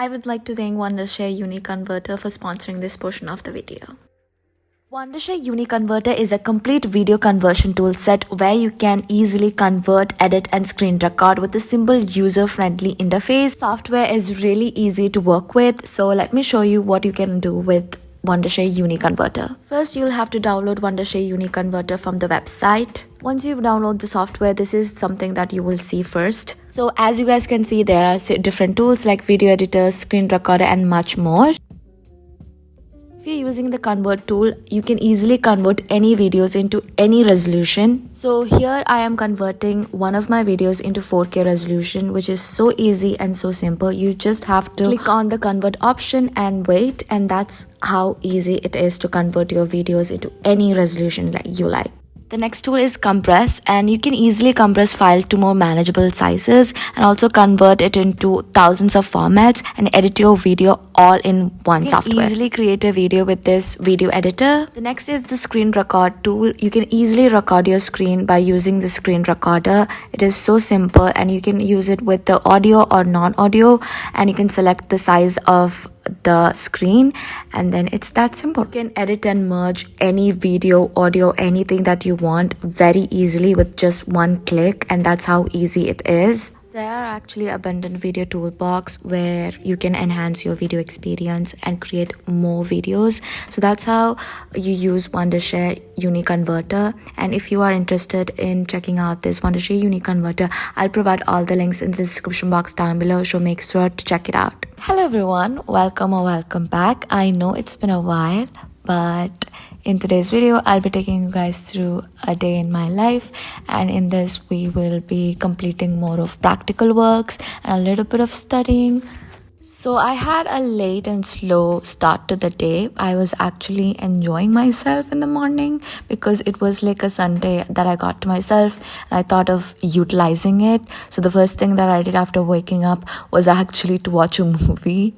I would like to thank Wondershare Uniconverter for sponsoring this portion of the video. Wondershare Uniconverter is a complete video conversion tool set where you can easily convert, edit and screen record with a simple user-friendly interface. Software is really easy to work with, so let me show you what you can do with Wondershare Uniconverter. First, you'll have to download Wondershare Uniconverter from the website. Once you download the software, this is something that you will see first. So as you guys can see, there are different tools like video editor, screen recorder and much more. If you're using the convert tool, you can easily convert any videos into any resolution. So here I am converting one of my videos into 4K resolution, which is so easy and so simple. You just have to click on the convert option and wait, and that's how easy it is to convert your videos into any resolution like you like. The next tool is compress, and you can easily compress files to more manageable sizes and also convert it into thousands of formats and edit your video all in one software. You can easily create a video with this video editor. The next is the screen record tool. You can easily record your screen by using the screen recorder. It is so simple and you can use it with the audio or non-audio, and you can select the size of the screen and then it's that simple. You can edit and merge any video, audio, anything that you want very easily with just one click, and that's how easy it is. There are actually abundant video toolbox where you can enhance your video experience and create more videos. So that's how you use Wondershare Uniconverter. And if you are interested in checking out this Wondershare Uniconverter, I'll provide all the links in the description box down below, so make sure to check it out. Hello everyone, welcome back. I know it's been a while, but in today's video, I'll be taking you guys through a day in my life, and in this we will be completing more of practical works and a little bit of studying. So I had a late and slow start to the day. I was actually enjoying myself in the morning because it was like a Sunday that I got to myself and I thought of utilizing it. So the first thing that I did after waking up was actually to watch a movie.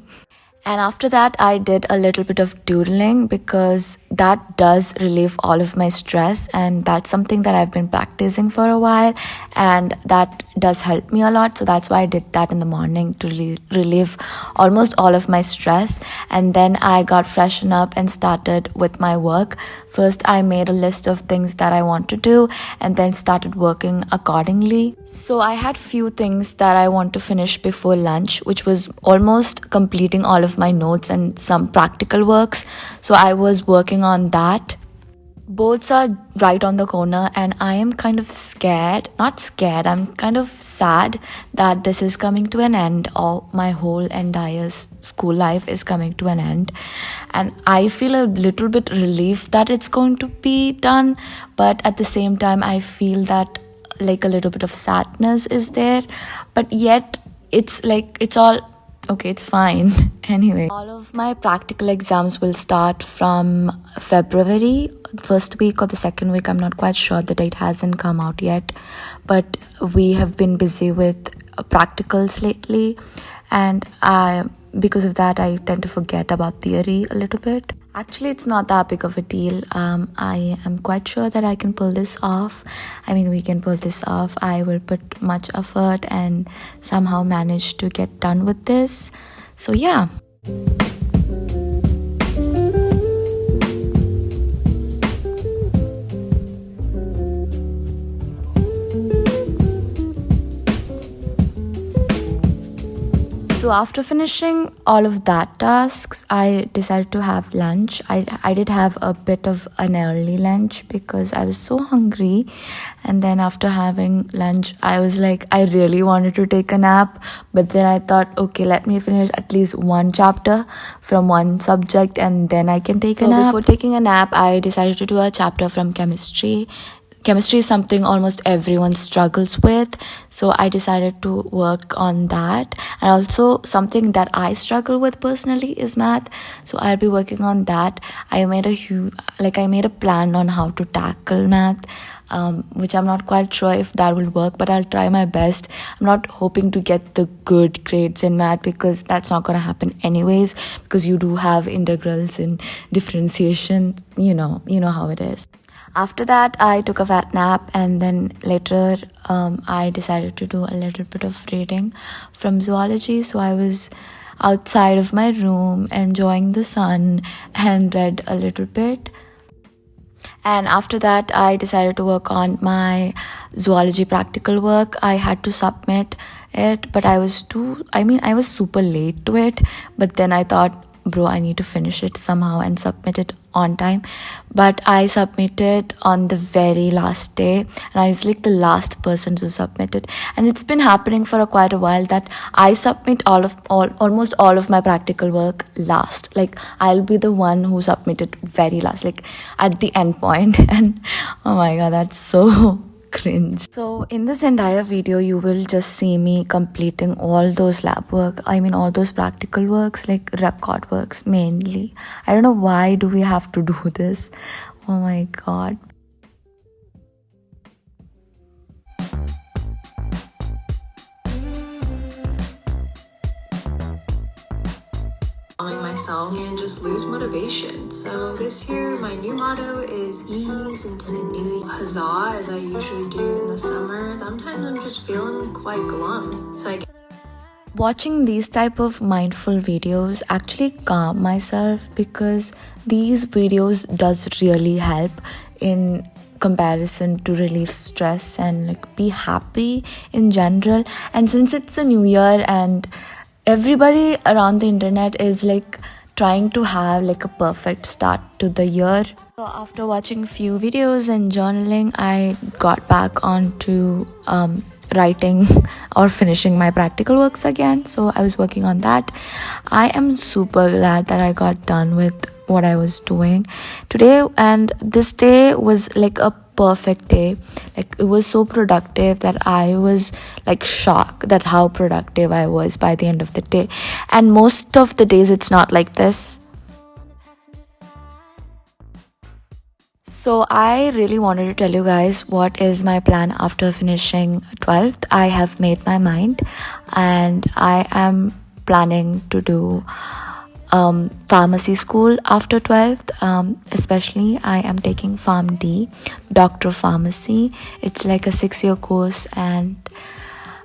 And after that, I did a little bit of doodling because that does relieve all of my stress, and that's something that I've been practicing for a while, and that does help me a lot. So that's why I did that in the morning to relieve almost all of my stress. And then I got freshened up and started with my work. First, I made a list of things that I want to do and then started working accordingly. So I had few things that I want to finish before lunch, which was almost completing all of my notes and some practical works. So I was working on that. Boards are right on the corner and I am kind of I'm kind of sad that this is coming to an end, or my whole entire school life is coming to an end, and I feel a little bit relieved that it's going to be done, but at the same time I feel that like a little bit of sadness is there, but yet it's like it's all okay, it's fine. Anyway, all of my practical exams will start from February, first week or the second week. I'm not quite sure. The date hasn't come out yet. But we have been busy with practicals lately. And because of that, I tend to forget about theory a little bit. Actually, it's not that big of a deal. I am quite sure that I can pull this off. I mean, we can pull this off. I will put much effort and somehow manage to get done with this. So yeah. So after finishing all of that tasks, I decided to have lunch. I did have a bit of an early lunch because I was so hungry. And then after having lunch, I was like, I really wanted to take a nap. But then I thought, okay, let me finish at least one chapter from one subject and then I can take a nap. Before taking a nap, I decided to do a chapter from chemistry. Chemistry is something almost everyone struggles with, so I decided to work on that. And also something that I struggle with personally is math, so I'll be working on that. I made a plan on how to tackle math, which I'm not quite sure if that will work, but I'll try my best. I'm not hoping to get the good grades in math because that's not going to happen anyways, because you do have integrals and differentiation, you know how it is. After that, I took a fat nap, and then later I decided to do a little bit of reading from zoology. So I was outside of my room, enjoying the sun, and read a little bit. And after that, I decided to work on my zoology practical work. I had to submit it, but I was super late to it. But then I thought, bro, I need to finish it somehow and submit it on time. But I submitted on the very last day, and I was like the last person to submit it. And it's been happening for quite a while that I submit almost all of my practical work last. Like, I'll be the one who submitted very last, like at the end point. And oh my god, that's so cringe. So in this entire video, you will just see me completing all those lab work, all those practical works, like record works mainly. I don't know why do we have to do this. Oh my god. Myself and just lose motivation. So this year my new motto is ease into the new huzzah, as I usually do in the summer. Sometimes I'm just feeling quite glum, so Watching these type of mindful videos actually calm myself, because these videos does really help in comparison to relieve stress and like be happy in general. And since it's a new year and everybody around the internet is like trying to have like a perfect start to the year, so after watching few videos and journaling, I got back onto writing or finishing my practical works again. So I was working on that. I am super glad that I got done with what I was doing today, and this day was like a perfect day. Like, it was so productive that I was like shocked that how productive I was by the end of the day. And most of the days it's not like this. So I really wanted to tell you guys what is my plan after finishing 12th. I have made my mind, and I am planning to do pharmacy school after 12th. Especially I am taking PharmD, Doctor of Pharmacy. It's like a 6-year course, and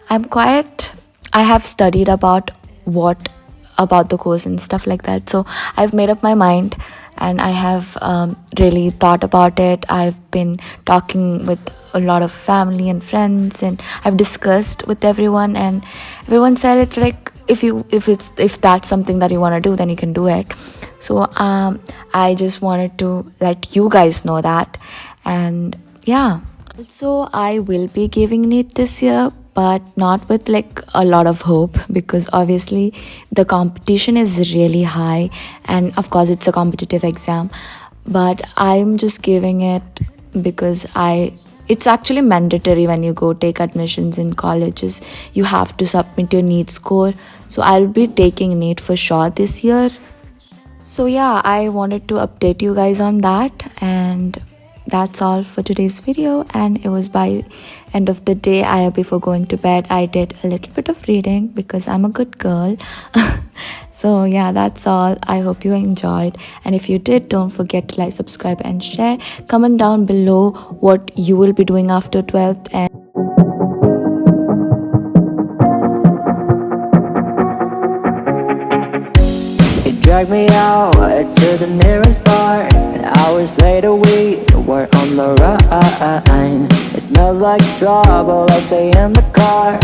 I have studied about the course and stuff like that. So I've made up my mind, and I have really thought about it. I've been talking with a lot of family and friends, and I've discussed with everyone, and everyone said it's like, if that's something that you want to do, then you can do it. So I just wanted to let you guys know that. And yeah, also I will be giving NEET this year, but not with like a lot of hope, because obviously the competition is really high, and of course it's a competitive exam. But I'm just giving it because it's actually mandatory when you go take admissions in colleges. You have to submit your NEET score. So I'll be taking NEET for sure this year. So yeah, I wanted to update you guys on that. And that's all for today's video. And it was by end of the day, before going to bed, I did a little bit of reading because I'm a good girl. So yeah, that's all. I hope you enjoyed, and if you did, don't forget to like, subscribe and share. Comment down below what you will be doing after 12th. And you dragged me out to the nearest bar, and hours later we were on the run. It smells like trouble, I'll stay in the car.